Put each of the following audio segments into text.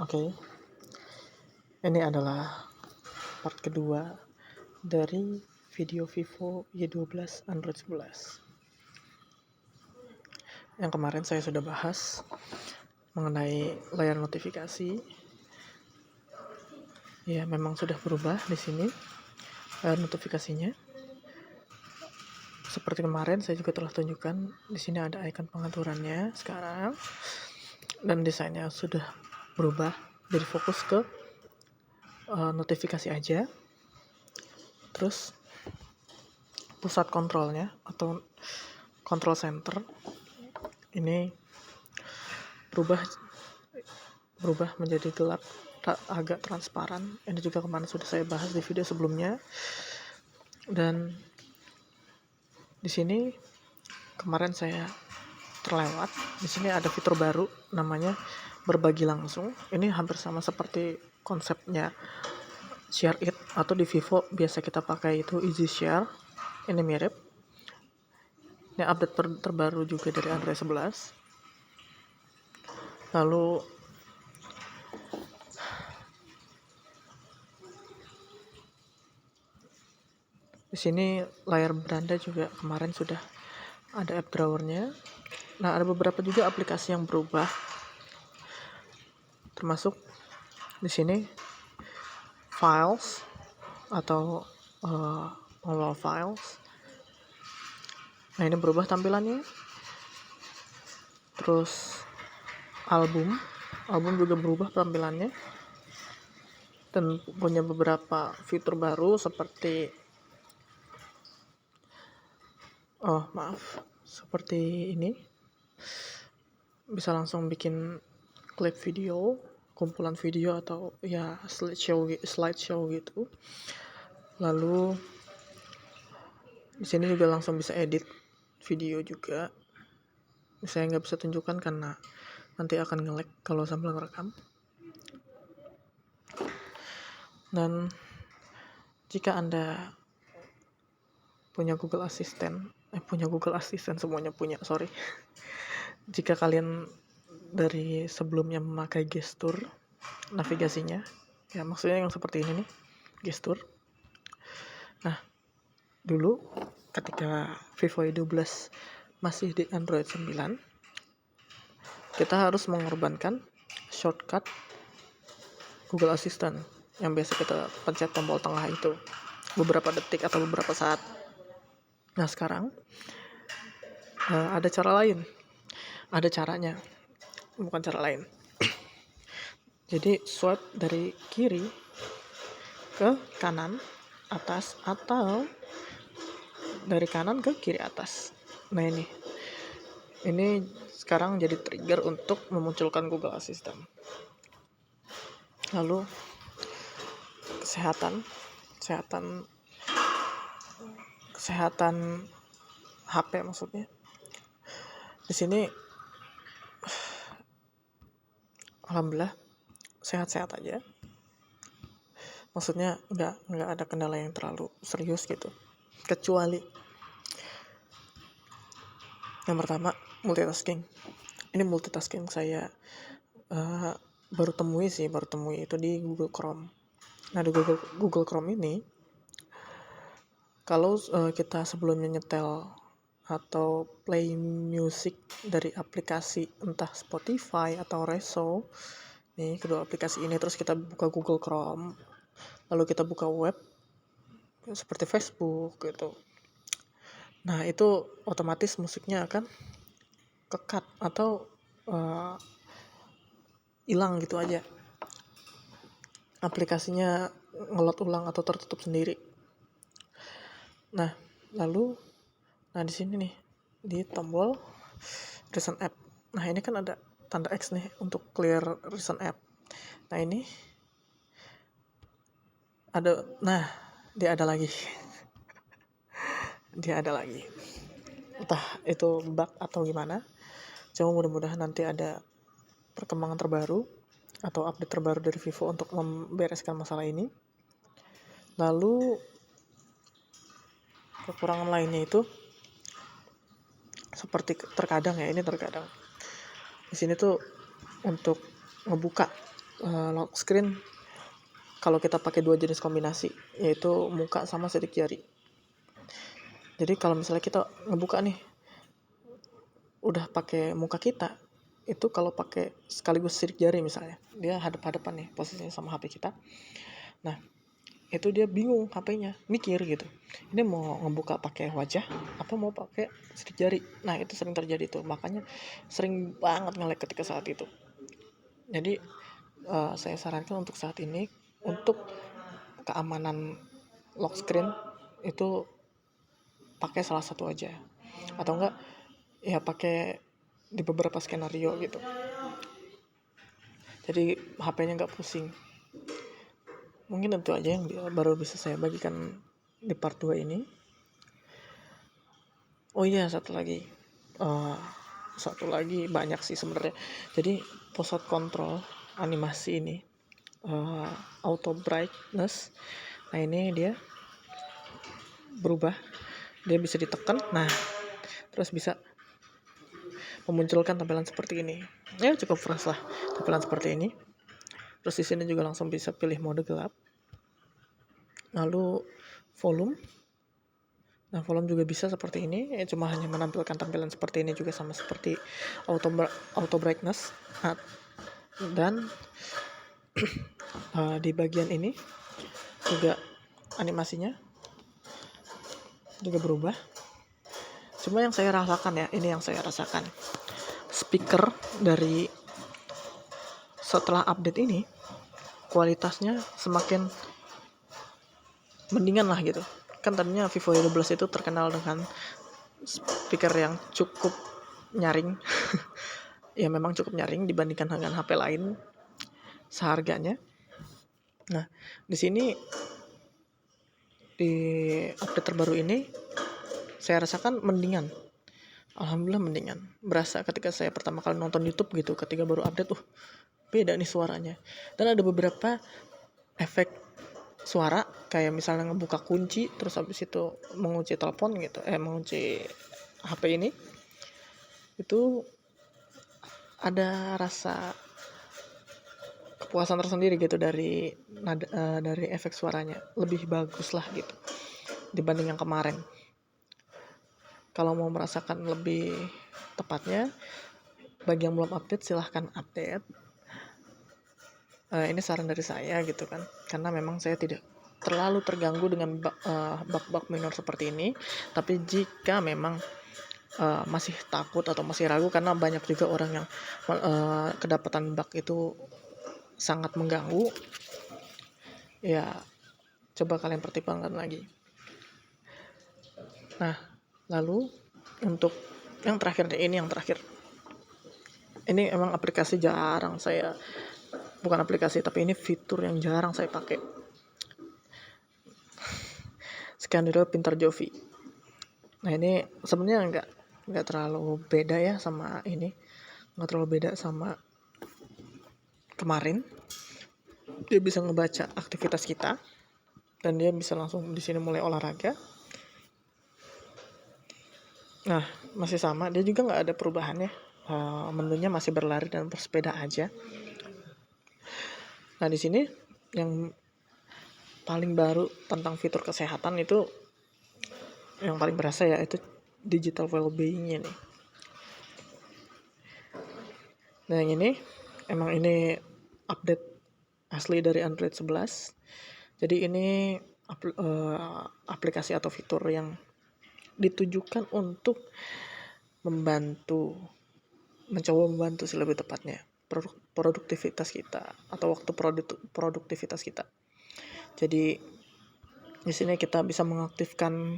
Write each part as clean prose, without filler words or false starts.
Oke, ini adalah part kedua dari video Vivo Y12 Android 11. Yang kemarin saya sudah bahas mengenai layar notifikasi. Ya, memang sudah berubah di sini layar notifikasinya. Seperti kemarin saya juga telah tunjukkan, di sini ada icon pengaturannya sekarang, dan desainnya sudah berubah dari fokus ke notifikasi aja. Terus pusat kontrolnya atau control center ini berubah menjadi gelap, agak transparan. Ini juga kemarin sudah saya bahas di video sebelumnya. Dan di sini kemarin saya terlewat. Di sini ada fitur baru namanya berbagi langsung. Ini hampir sama seperti konsepnya Share It, atau di Vivo biasa kita pakai itu Easy Share. Ini mirip. Ini update terbaru juga dari Android 11. Lalu di sini layar beranda juga kemarin sudah ada app drawernya. Nah, ada beberapa juga aplikasi yang berubah, termasuk di sini files atau mobile files. Nah, ini berubah tampilannya. Terus album juga berubah tampilannya dan punya beberapa fitur baru seperti seperti ini, bisa langsung bikin klip video, kumpulan video, atau ya slideshow gitu. Lalu di sini juga langsung bisa edit video juga. Saya nggak bisa tunjukkan karena nanti akan nge-lag kalau sambil ngerekam. Dan jika Anda punya Google Assistant, semuanya punya, sorry. Jika kalian dari sebelumnya memakai gestur navigasinya, ya maksudnya yang seperti ini nih, gestur. Nah, dulu ketika Vivo Y12 masih di Android 9, kita harus mengorbankan shortcut Google Assistant yang biasa kita pencet tombol tengah itu beberapa detik atau beberapa saat. Nah, sekarang ada cara lain, ada caranya, bukan cara lain. Jadi swipe dari kiri ke kanan atas atau dari kanan ke kiri atas. Nah, ini sekarang jadi trigger untuk memunculkan Google Assistant. Lalu kesehatan HP maksudnya. Di sini alhamdulillah sehat-sehat aja. Maksudnya nggak ada kendala yang terlalu serius gitu. Kecuali yang pertama, multitasking. Ini multitasking saya baru temui itu di Google Chrome. Nah, di Google Chrome ini, kalau kita sebelumnya nyetel atau play music dari aplikasi entah Spotify atau Reso, nih kedua aplikasi ini, terus kita buka Google Chrome, lalu kita buka web seperti Facebook gitu. Nah, itu otomatis musiknya akan kekat atau hilang gitu aja. Aplikasinya ngelot ulang atau tertutup sendiri. Nah, di sini nih di tombol recent app. Nah, ini kan ada tanda X nih untuk clear recent app. Nah, ini ada, dia ada lagi. Entah itu bug atau gimana. Cuma mudah-mudahan nanti ada perkembangan terbaru atau update terbaru dari Vivo untuk membereskan masalah ini. Lalu kekurangan lainnya itu seperti terkadang di sini tuh untuk ngebuka lock screen kalau kita pakai 2 jenis kombinasi, yaitu muka sama sidik jari. Jadi kalau misalnya kita ngebuka nih udah pakai muka kita, itu kalau pakai sekaligus sidik jari misalnya, dia hadap-hadapan nih posisinya sama HP kita. Nah, itu dia bingung HP-nya, mikir gitu. Ini mau ngebuka pakai wajah apa mau pakai sidik jari. Nah, itu sering terjadi tuh. Makanya sering banget nge-lag ketika saat itu. Jadi saya sarankan untuk saat ini, untuk keamanan lock screen itu pakai salah satu aja, atau enggak ya pakai di beberapa skenario gitu, jadi HP-nya nggak pusing. Mungkin itu aja yang baru bisa saya bagikan di part 2 ini. Oh iya, satu lagi banyak sih sebenarnya. Jadi pusat kontrol animasi ini auto brightness. Nah, ini dia berubah, dia bisa ditekan, nah terus bisa memunculkan tampilan seperti ini. Ya cukup fresh lah tampilan seperti ini. Terus di sini juga langsung bisa pilih mode gelap, lalu volume. Nah, volume juga bisa seperti ini, cuma hanya menampilkan tampilan seperti ini juga, sama seperti auto brightness. Nah, dan di bagian ini juga animasinya juga berubah. Cuma yang saya rasakan ya, ini yang saya rasakan, speaker dari setelah update ini kualitasnya semakin mendingan lah gitu. Kan tadinya Vivo Y12 itu terkenal dengan speaker yang cukup nyaring. Ya memang cukup nyaring dibandingkan dengan HP lain seharganya. Nah, di sini di update terbaru ini saya rasakan mendingan. Alhamdulillah mendingan. Berasa ketika saya pertama kali nonton YouTube gitu, ketika baru update, beda nih suaranya. Dan ada beberapa efek suara, kayak misalnya ngebuka kunci, terus habis itu mengunci telepon gitu, mengunci HP ini, itu ada rasa kepuasan tersendiri gitu dari dari efek suaranya, lebih bagus lah gitu dibanding yang kemarin. Kalau mau merasakan lebih tepatnya, bagi yang belum update silahkan update. Ini saran dari saya gitu kan, karena memang saya tidak terlalu terganggu dengan bug-bug minor seperti ini. Tapi jika memang masih takut atau masih ragu, karena banyak juga orang yang kedapatan bug itu sangat mengganggu, ya coba kalian pertimbangkan lagi. Nah, lalu untuk yang terakhir, ini emang aplikasi jarang saya, bukan aplikasi tapi ini fitur yang jarang saya pakai. Skenario pintar Jovi. Nah, ini sebenarnya nggak terlalu beda ya sama ini, nggak terlalu beda sama kemarin. Dia bisa ngebaca aktivitas kita dan dia bisa langsung di sini mulai olahraga. Nah, masih sama, dia juga nggak ada perubahannya. Menunya masih berlari dan bersepeda aja. Nah, di sini yang paling baru tentang fitur kesehatan itu, yang paling berasa ya itu digital well-being-nya nih. Nah, yang ini emang ini update asli dari Android 11. Jadi ini aplikasi atau fitur yang ditujukan untuk mencoba membantu sih lebih tepatnya produktivitas kita atau waktu produktivitas kita. Jadi di sini kita bisa mengaktifkan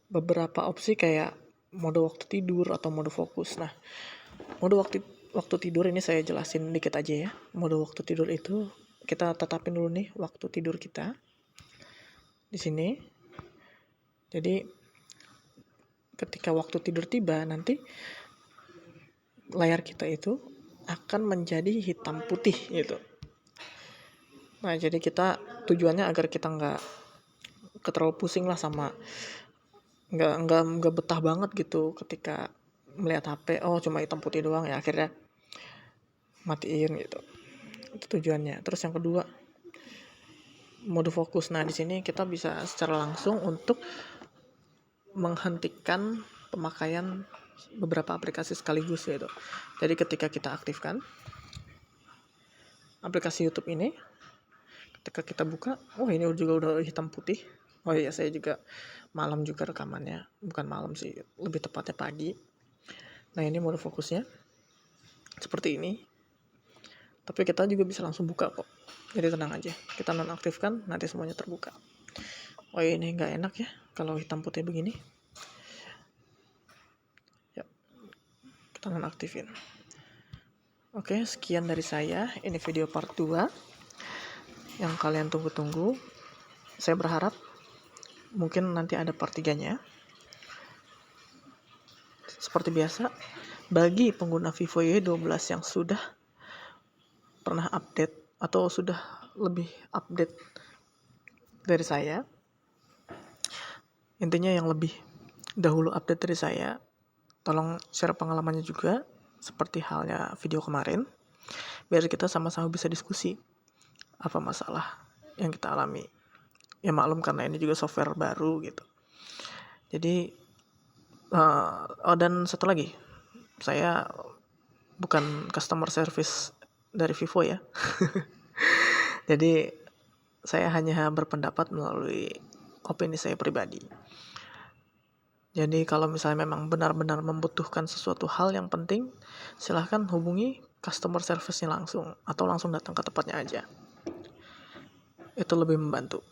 beberapa opsi kayak mode waktu tidur atau mode fokus. Nah, mode waktu tidur ini saya jelasin dikit aja ya. Mode waktu tidur itu kita tetapin dulu nih waktu tidur kita di sini. Jadi ketika waktu tidur tiba, nanti layar kita itu akan menjadi hitam putih gitu. Nah, jadi kita tujuannya agar kita nggak terlalu pusing lah, sama nggak betah banget gitu ketika melihat HP, cuma hitam putih doang, ya akhirnya matiin gitu. Itu tujuannya. Terus yang kedua, mode fokus. Nah, di sini kita bisa secara langsung untuk menghentikan pemakaian beberapa aplikasi sekaligus gitu. Jadi ketika kita aktifkan aplikasi YouTube ini, ketika kita buka, oh ini juga udah hitam putih. Oh iya, saya juga malam juga rekamannya, bukan malam sih, lebih tepatnya pagi. Nah, ini mode fokusnya seperti ini. Tapi kita juga bisa langsung buka kok. Jadi tenang aja, kita nonaktifkan, nanti semuanya terbuka. Oh ini nggak enak ya kalau hitam putih begini. Ya, kita nonaktifin. Oke, sekian dari saya. Ini video part 2 yang kalian tunggu-tunggu. Saya berharap mungkin nanti ada part 3-nya. Seperti biasa, bagi pengguna Vivo Y12 yang sudah pernah update atau sudah lebih update dari saya, intinya yang lebih dahulu update dari saya, tolong share pengalamannya juga, seperti halnya video kemarin, biar kita sama-sama bisa diskusi apa masalah yang kita alami. Ya maklum karena ini juga software baru gitu. Jadi dan satu lagi, saya bukan customer service dari Vivo ya. Jadi saya hanya berpendapat melalui opini saya pribadi. Jadi kalau misalnya memang benar-benar membutuhkan sesuatu hal yang penting, silahkan hubungi customer service-nya langsung atau langsung datang ke tempatnya aja. Itu lebih membantu.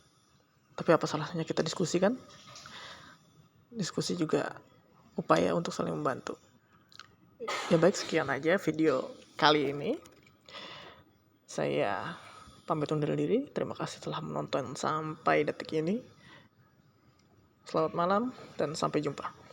Tapi apa salahnya kita diskusikan? Diskusi juga upaya untuk saling membantu. Ya baik, sekian aja video kali ini. Saya pamit undur diri. Terima kasih telah menonton sampai detik ini. Selamat malam dan sampai jumpa.